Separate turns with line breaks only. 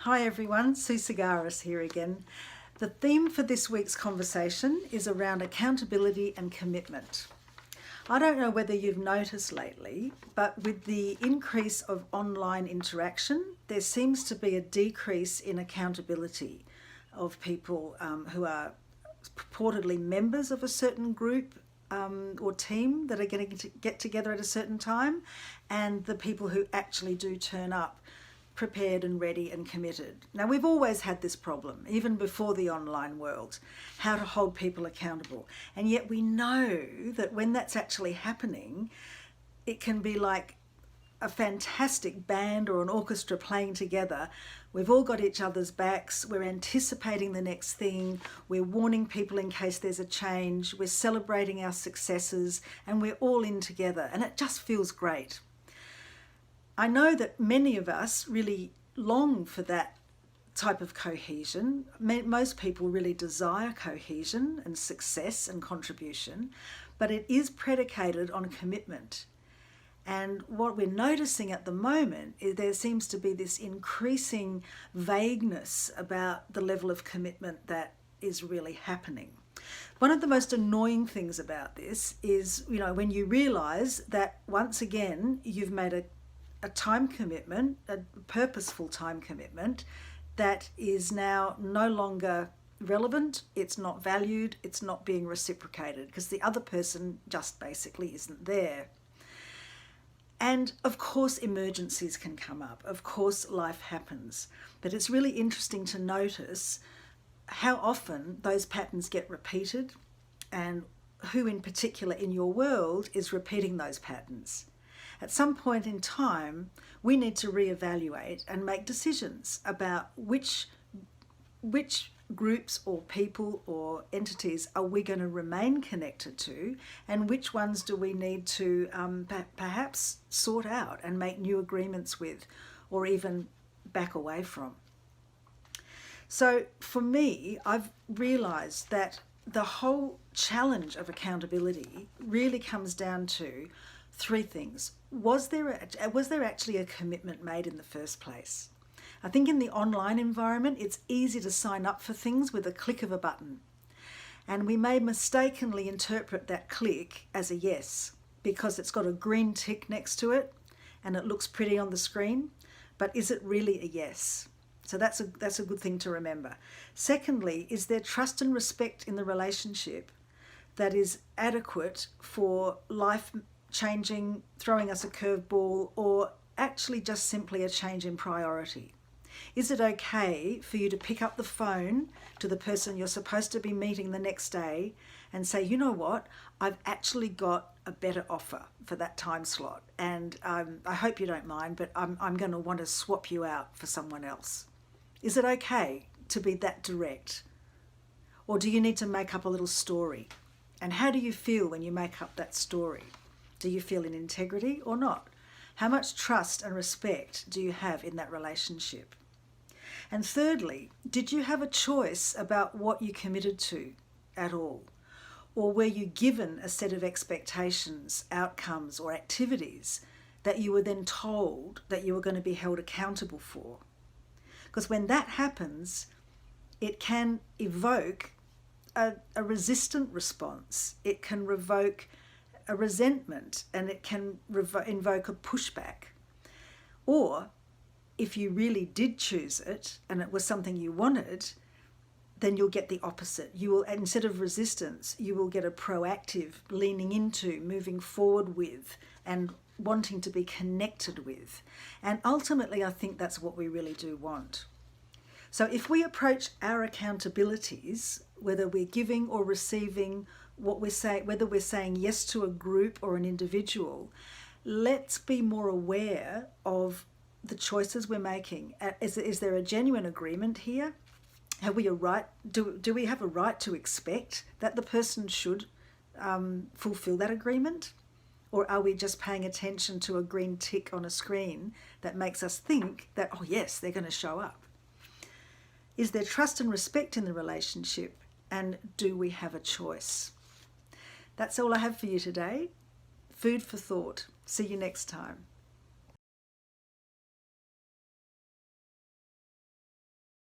Hi everyone, Sue Cigaris here again. The theme for this week's conversation is around accountability and commitment. I don't know whether you've noticed lately, but with the increase of online interaction, there seems to be a decrease in accountability of people who are purportedly members of a certain group or team that are going to get together at a certain time, and the people who actually do turn up prepared and ready and committed. Now, we've always had this problem, even before the online world, how to hold people accountable. And yet we know that when that's actually happening, it can be like a fantastic band or an orchestra playing together. We've all got each other's backs. We're anticipating the next thing. We're warning people in case there's a change. We're celebrating our successes, and we're all in together. And it just feels great. I know that many of us really long for that type of cohesion. Most people really desire cohesion and success and contribution, but it is predicated on commitment. And what we're noticing at the moment is there seems to be this increasing vagueness about the level of commitment that is really happening. One of the most annoying things about this is, when you realise that once again you've made a time commitment, a purposeful time commitment that is now no longer relevant, it's not valued, it's not being reciprocated because the other person just basically isn't there. And of course emergencies can come up, of course life happens, but it's really interesting to notice how often those patterns get repeated and who in particular in your world is repeating those patterns. At some point in time, we need to reevaluate and make decisions about which groups or people or entities are we going to remain connected to, and which ones do we need to perhaps sort out and make new agreements with, or even back away from. So for me, I've realised that the whole challenge of accountability really comes down to three things. Was there actually a commitment made in the first place? I think in the online environment, it's easy to sign up for things with a click of a button. And we may mistakenly interpret that click as a yes because it's got a green tick next to it and it looks pretty on the screen. But is it really a yes? So that's a good thing to remember. Secondly, is there trust and respect in the relationship that is adequate for life changing, throwing us a curveball, or actually just simply a change in priority? Is it okay for you to pick up the phone to the person you're supposed to be meeting the next day and say, you know what, I've actually got a better offer for that time slot, and I hope you don't mind, but I'm going to want to swap you out for someone else? Is it okay to be that direct? Or do you need to make up a little story? And how do you feel when you make up that story? Do you feel in integrity or not? How much trust and respect do you have in that relationship? And thirdly, did you have a choice about what you committed to at all? Or were you given a set of expectations, outcomes, or activities that you were then told that you were going to be held accountable for? Because when that happens, it can evoke a resistant response. It can revoke a resentment, and it can invoke a pushback. Or if you really did choose it and it was something you wanted, then you'll get the opposite. You will, instead of resistance, you will get a proactive leaning into, moving forward with, and wanting to be connected with. And ultimately, I think that's what we really do want. So if we approach our accountabilities, whether we're giving or receiving, whether we're saying yes to a group or an individual, let's be more aware of the choices we're making. Is there a genuine agreement here? Have we a right? Do we have a right to expect that the person should fulfill that agreement? Or are we just paying attention to a green tick on a screen that makes us think that, oh yes, they're going to show up? Is there trust and respect in the relationship? And do we have a choice? That's all I have for you today. Food for thought. See you next time.